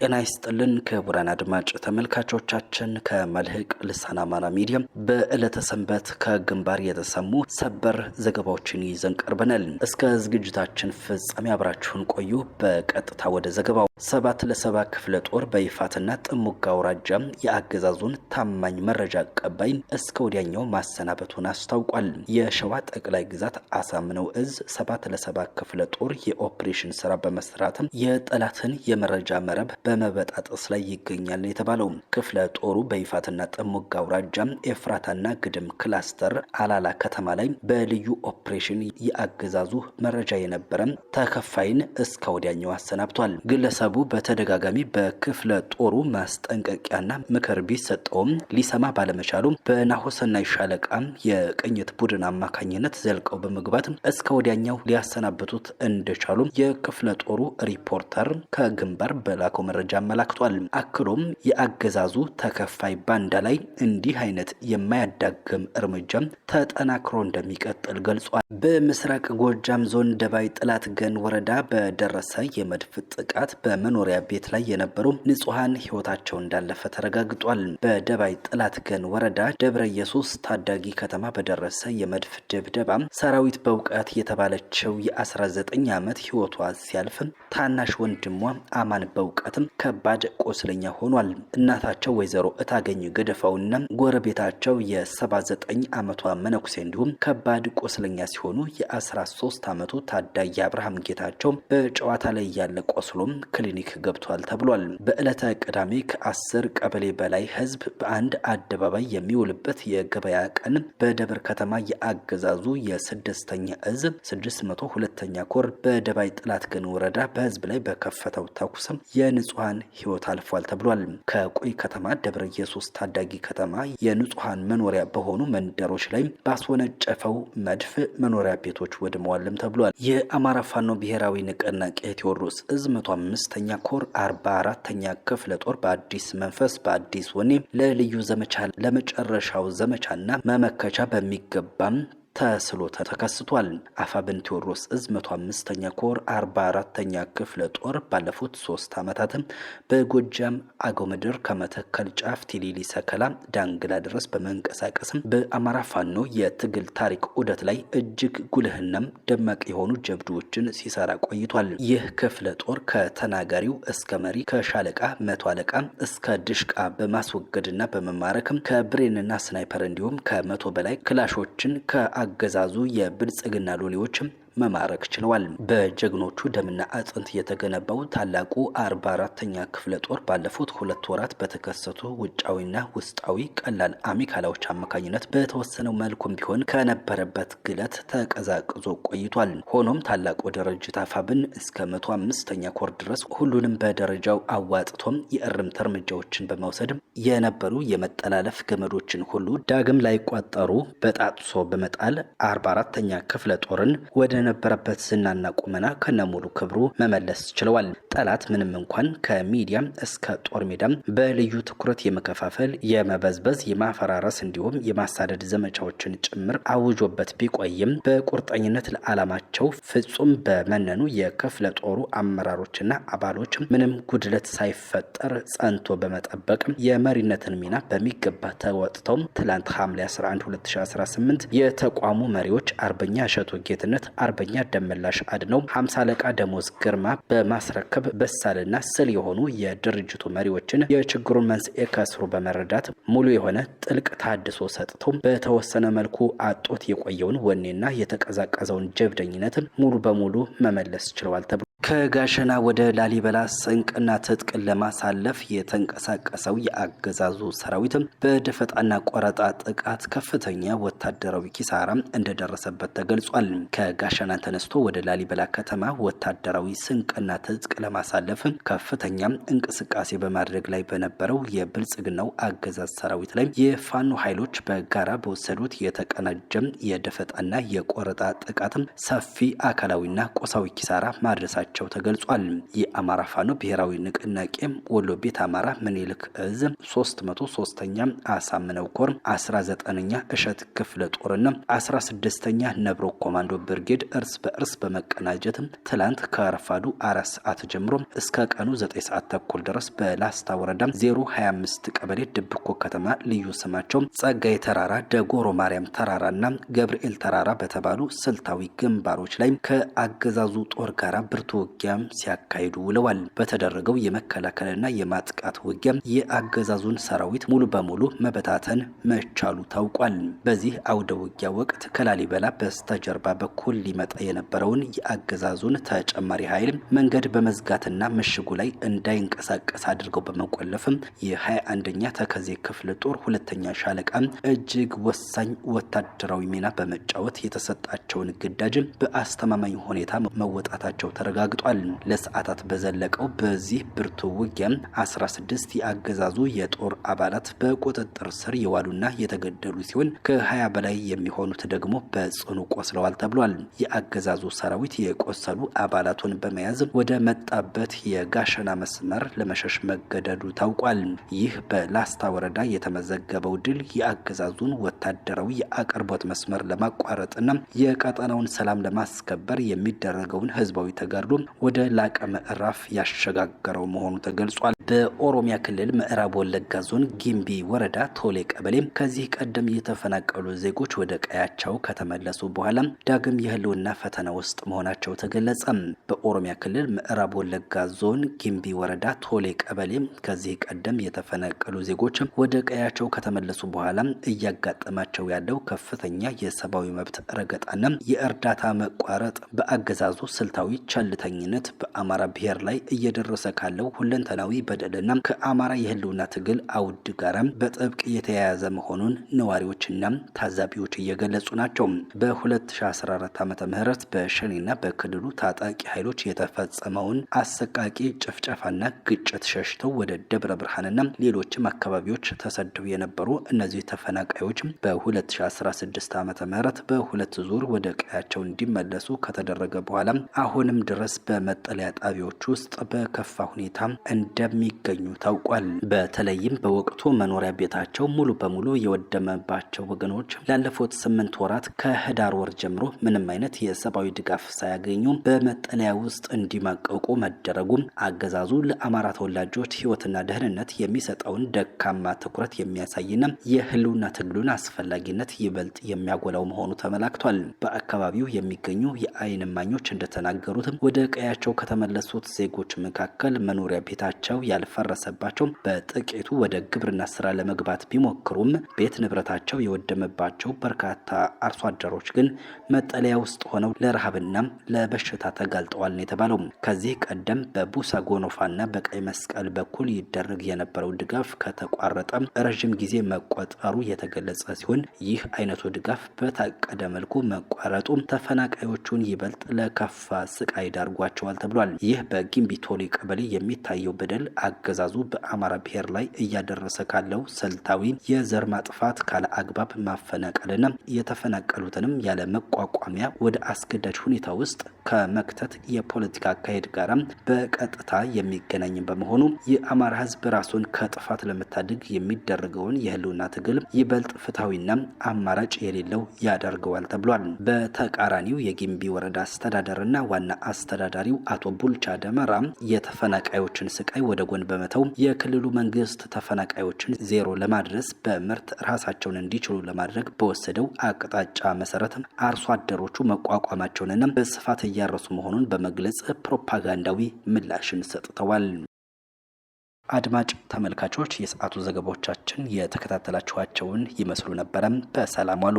ጤና ይስጥልን ክቡራን አድማጭ ተመልካቾቻችን ከመልህቅ ልሳን አማራ ሚዲያ በዕለተ ሰንበት ከግንባር የተሰሙ ሰበር ዘገባዎችን ይዘን ቀርበናል። እስከ ዝግጅታችን ፍጻሜ አብራችሁን ቆዩ። በቀጥታ ወደ ዘገባው። 7 ለ7 ክፍለ ጦር በይፋትና ጥሙጋ አውራጃ የአገዛዙን ታማኝ መረጃ አቀባይ እስከ ወዲያኛው ማሰናበቱን አስታውቋል። የሸዋ ጠቅላይ ግዛት አሳምነው እዝ 7 ለ7 ክፍለ ጦር የኦፕሬሽን ስራ በመስራት የጠላትን የመረጃ መረብ በመበጣጠስ ላይ ይገኛል የተባለው ክፍለ ጦሩ በይፋትና ጥሙጋ አውራጃ ኤፍራታና ግድም ክላስተር አላላ ከተማ ላይ በልዩ ኦፕሬሽን የአገዛዙ መረጃ የነበረ ተከፋይን እስከ ወዲያኛው አሰናብቷል። ግለሰቡ በተደጋጋሚ በክፍለ ጦሩ ማስጠንቀቂያና ምክር ቢሰጠውም ሊሰማ ባለመቻሉ በናሆሰናይ ሻለቃ የቅኝት ቡድን አማካኝነት ዘልቀው በመግባት እስከ ወዲያኛው ሊያሰናብቱት እንደቻሉ የክፍለ ጦሩ ሪፖርተር ከግንባር በላከው መረጃ አመላክቷል። አክሎም የአገዛዙ ተከፋይ ባንዳ ላይ እንዲህ አይነት የማያዳግም እርምጃ ተጠናክሮ እንደሚቀጥል ገልጿል። በምስራቅ ጎጃም ዞን ደባይ ጥላት ገን ወረዳ በደረሰ የመድፍ ጥቃት በመኖሪያ ቤት ላይ የነበሩ ንጹሃን ህይወታቸው እንዳለፈ ተረጋግጧል። በደባይ ጥላት ገን ወረዳ ደብረ ኢየሱስ ታዳጊ ከተማ በደረሰ የመድፍ ድብደባ ሰራዊት በእውቀት የተባለችው የ19 ዓመት ህይወቷ ሲያልፍ ታናሽ ወንድሟ አማን በእውቀትም ከባድ ቆስለኛ ሆኗል። እናታቸው ወይዘሮ እታገኝ ገደፋውና ጎረቤታቸው የ79 ዓመቷ መነኩሴ እንዲሁም ከባድ ቆስለኛ ሲሆኑ የ13 ዓመቱ ታዳጊ አብርሃም ጌታቸው በጨዋታ ላይ ያለ ቆስሎም ክሊኒክ ገብቷል ተብሏል። በዕለተ ቅዳሜ ከ10 ቀበሌ በላይ ህዝብ በአንድ አደባባይ የሚውልበት የገበያ ቀን በደብር ከተማ የአገዛዙ የ6ኛ እዝ 602ኛ ኮር በደባይ ጥላት ገን ወረዳ በህዝብ ላይ በከፈተው ተኩስ የንጹሃን ህይወት አልፏል ተብሏል። ከቆይ ከተማ ደብረ ኢየሱስ ታዳጊ ከተማ የንጹሃን መኖሪያ በሆኑ መንደሮች ላይ ባስወነጨፈው መድፍ መኖሪያ ቤቶች ወድመዋልም ተብሏል። የአማራ ፋኖ ብሔራዊ ንቅናቄ ቴዎድሮስ እዝ 105ኛ ኮር 44ኛ ክፍለ ጦር በአዲስ መንፈስ በአዲስ ወኔ ለልዩ ዘመቻ ለመጨረሻው ዘመቻና መመከቻ በሚገባም ተስሎ ተከስቷል። አፋብን ቴዎድሮስ እዝ 105ኛ ኮር 44ኛ ክፍለ ጦር ባለፉት 3 ዓመታት በጎጃም አገው ምድር ከመተከል ጫፍ ቲሊሊ ሰከላ ዳንግላ ድረስ በመንቀሳቀስ በአማራ ፋኖ የትግል ታሪክ ዑደት ላይ እጅግ ጉልህናም ደማቅ የሆኑ ጀብዶችን ሲሰራ ቆይቷል። ይህ ክፍለ ጦር ከተናጋሪው እስከ መሪ ከሻለቃ መቶ አለቃ እስከ ድሽቃ በማስወገድና በመማረክ ከብሬንና ስናይፐር እንዲሁም ከ100 በላይ ክላሾችን አገዛዙ የብልጽግና ሎሌዎችም መማረክ ችለዋል። በጀግኖቹ ደምና አጥንት የተገነባው ታላቁ 44ኛ ክፍለ ጦር ባለፉት 2 ወራት በተከሰቱ ውጫዊና ውስጣዊ ቀላል አሚካላዎች አማካኝነት በተወሰነው መልኩም ቢሆን ከነበረበት ግለት ተቀዛቅዞ ቆይቷል። ሆኖም ታላቁ ድርጅት አፋብን እስከ 105ኛ ኮር ድረስ ሁሉንም በደረጃው አዋጥቶም የእርምት እርምጃዎችን በመውሰድ የነበሩ የመጠላለፍ ገመዶችን ሁሉ ዳግም ላይ ቋጠሩ በጣጥሶ በመጣል 44ኛ ክፍለ ጦርን ወደ ነበረበት ዝናና ቁመና ከነሙሉ ክብሩ መመለስ ችለዋል። ጠላት ምንም እንኳን ከሚዲያም እስከ ጦር ሜዳም በልዩ ትኩረት የመከፋፈል የመበዝበዝ የማፈራረስ እንዲሁም የማሳደድ ዘመቻዎችን ጭምር አውጆበት ቢቆይም በቁርጠኝነት ለዓላማቸው ፍጹም በመነኑ የክፍለ ጦሩ አመራሮችና አባሎች ምንም ጉድለት ሳይፈጠር ጸንቶ በመጠበቅ የመሪነትን ሚና በሚገባ ተወጥተው ትላንት ሐምሌ 11 2018 የተቋሙ መሪዎች አርበኛ እሸቱ ጌትነት አርበኛ ደመላሽ አድነው 50 አለቃ ደሞዝ ግርማ በማስረከብ በሳልና ስል የሆኑ የድርጅቱ መሪዎችን የችግሩን መንስኤ ከስሩ በመረዳት ሙሉ የሆነ ጥልቅ ታድሶ ሰጥተው በተወሰነ መልኩ አጦት የቆየውን ወኔና የተቀዛቀዘውን ጀብደኝነት ሙሉ በሙሉ መመለስ ችለዋል ተብሎ ከጋሸና ወደ ላሊበላ ስንቅና ትጥቅን ለማሳለፍ የተንቀሳቀሰው የአገዛዙ ሰራዊት በደፈጣና ቆረጣ ጥቃት ከፍተኛ ወታደራዊ ኪሳራ እንደደረሰበት ተገልጿል። ከጋሸና ተነስቶ ወደ ላሊበላ ከተማ ወታደራዊ ስንቅና ትጥቅ ለማሳለፍ ከፍተኛ እንቅስቃሴ በማድረግ ላይ በነበረው የብልጽግናው አገዛዝ ሰራዊት ላይ የፋኖ ኃይሎች በጋራ በወሰዱት የተቀናጀ የደፈጣና የቆረጣ ጥቃት ሰፊ አካላዊና ቁሳዊ ኪሳራ ማድረሳቸው መያዛቸው ተገልጿል። የአማራ ፋኖ ብሔራዊ ንቅናቄ ወሎ ቤት አማራ ምኒልክ እዝ 303ኛ አሳምነው ኮር 19ኛ እሸት ክፍለ ጦርና 16ኛ ነብሮ ኮማንዶ ብርጌድ እርስ በእርስ በመቀናጀት ትላንት ከረፋዱ 4 ሰዓት ጀምሮ እስከ ቀኑ 9 ሰዓት ተኩል ድረስ በላስታ ወረዳ 025 ቀበሌ ድብኮ ከተማ ልዩ ስማቸው ጸጋይ ተራራ፣ ደጎሮ ማርያም ተራራና ገብርኤል ተራራ በተባሉ ስልታዊ ግንባሮች ላይ ከአገዛዙ ጦር ጋር ብርቱ ውጊያ ሲያካሂዱ ውለዋል። በተደረገው የመከላከልና የማጥቃት ውጊያ የአገዛዙን ሰራዊት ሙሉ በሙሉ መበታተን መቻሉ ታውቋል። በዚህ አውደ ውጊያ ወቅት ከላሊበላ በስተጀርባ በኩል ሊመጣ የነበረውን የአገዛዙን ተጨማሪ ኃይል መንገድ በመዝጋትና ምሽጉ ላይ እንዳይንቀሳቀስ አድርገው በመቆለፍም የ21ኛ ተከዜ ክፍለ ጦር 2ኛ ሻለቃ እጅግ ወሳኝ ወታደራዊ ሚና በመጫወት የተሰጣቸውን ግዳጅ በአስተማማኝ ሁኔታ መወጣታቸው ተረጋግጧል። ለሰዓታት በዘለቀው በዚህ ብርቱ ውጊያ 16 የአገዛዙ የጦር አባላት በቁጥጥር ስር የዋሉና የተገደሉ ሲሆን ከ20 በላይ የሚሆኑት ደግሞ በጽኑ ቆስለዋል ተብሏል። የአገዛዙ ሰራዊት የቆሰሉ አባላቱን በመያዝ ወደ መጣበት የጋሸና መስመር ለመሸሽ መገደዱ ታውቋል። ይህ በላስታ ወረዳ የተመዘገበው ድል የአገዛዙን ወታደራዊ የአቅርቦት መስመር ለማቋረጥና የቀጠናውን ሰላም ለማስከበር የሚደረገውን ህዝባዊ ተጋድሎ ወደ ላቀ ምዕራፍ ያሸጋገረው መሆኑ ተገልጿል። በኦሮሚያ ክልል ምዕራብ ወለጋ ዞን ጊምቢ ወረዳ ቶሌ ቀበሌ ከዚህ ቀደም የተፈናቀሉ ዜጎች ወደ ቀያቸው ከተመለሱ በኋላ ዳግም የህልውና ፈተና ውስጥ መሆናቸው ተገለጸ። በኦሮሚያ ክልል ምዕራብ ወለጋ ዞን ጊምቢ ወረዳ ቶሌ ቀበሌ ከዚህ ቀደም የተፈናቀሉ ዜጎች ወደ ቀያቸው ከተመለሱ በኋላ እያጋጠማቸው ያለው ከፍተኛ የሰብአዊ መብት ረገጣና የእርዳታ መቋረጥ በአገዛዙ ስልታዊ ቸልተኝነት በአማራ ብሔር ላይ እየደረሰ ካለው ሁለንተናዊ በደልና ከአማራ የህልውና ትግል አውድ ጋር በጥብቅ የተያያዘ መሆኑን ነዋሪዎችና ታዛቢዎች እየገለጹ ናቸው። በ2014 ዓ.ም በሸኔና በክልሉ ታጣቂ ኃይሎች የተፈጸመውን አሰቃቂ ጭፍጨፋና ግጭት ሸሽተው ወደ ደብረ ብርሃንና ሌሎችም አካባቢዎች ተሰደው የነበሩ እነዚህ ተፈናቃዮች በ2016 ዓ.ም በሁለት ዙር ወደ ቀያቸው እንዲመለሱ ከተደረገ በኋላ አሁንም ድረስ በመጠለያ ጣቢያዎች ውስጥ በከፋ ሁኔታ እንደሚገኙ ታውቋል። በተለይም በወቅቱ መኖሪያ ቤታቸው ሙሉ በሙሉ የወደመባቸው ወገኖች ላለፉት 8 ወራት ከህዳር ወር ጀምሮ ምንም አይነት የሰብአዊ ድጋፍ ሳያገኙ በመጠለያ ውስጥ እንዲማቀቁ መደረጉ አገዛዙ ለአማራ ተወላጆች ህይወትና ደህንነት የሚሰጠውን ደካማ ትኩረት የሚያሳይና የህልውና ትግሉን አስፈላጊነት ይበልጥ የሚያጎላው መሆኑ ተመላክቷል። በአካባቢው የሚገኙ የአይን እማኞች እንደተናገሩት ወደ ቀያቸው ከተመለሱት ዜጎች መካከል መኖሪያ ቤታቸው ያልፈረሰባቸው በጥቂቱ ወደ ግብርና ስራ ለመግባት ቢሞክሩም ቤት ንብረታቸው የወደመባቸው በርካታ አርሶ አደሮች ግን መጠለያ ውስጥ ሆነው ለረሃብና ለበሽታ ተጋልጠዋል ነው የተባለው። ከዚህ ቀደም በቡሳ ጎኖፋና በቀይ መስቀል በኩል ይደረግ የነበረው ድጋፍ ከተቋረጠ ረጅም ጊዜ መቆጠሩ የተገለጸ ሲሆን ይህ አይነቱ ድጋፍ በታቀደ መልኩ መቋረጡ ተፈናቃዮቹን ይበልጥ ለከፋ ስቃይ ዳርጓቸዋል ተብሏል። ይህ በጊምቢ ቶሌ ቀበሌ የሚታየው በደል አገዛዙ በአማራ ብሔር ላይ እያደረሰ ካለው ስልታዊ የዘር ማጥፋት ካለ አግባብ ማፈናቀልና የተፈናቀሉትንም ያለ መቋቋሚያ ወደ አስገዳጅ ሁኔታ ውስጥ ከመክተት የፖለቲካ አካሄድ ጋር በቀጥታ የሚገናኝ በመሆኑ የአማራ ህዝብ ራሱን ከጥፋት ለመታደግ የሚደረገውን የህልውና ትግል ይበልጥ ፍትሐዊና አማራጭ የሌለው ያደርገዋል ተብሏል። በተቃራኒው የጊምቢ ወረዳ አስተዳደርና ዋና አስተዳዳሪው አቶ ቡልቻ ደመራ የተፈናቃዮችን ስቃይ ወደ ጎን በመተው የክልሉ መንግስት ተፈናቃዮችን ዜሮ ለማድረስ በምርት ራሳቸውን እንዲችሉ ለማድረግ በወሰደው አቅጣጫ መሰረት አርሶ አደሮቹ መቋቋማቸውንና በስፋት እያረሱ መሆኑን በመግለጽ ፕሮፓጋንዳዊ ምላሽን ሰጥተዋል። አድማጭ ተመልካቾች የሰዓቱ ዘገባዎቻችን የተከታተላችኋቸውን ይመስሉ ነበረ። በሰላም ዋሉ።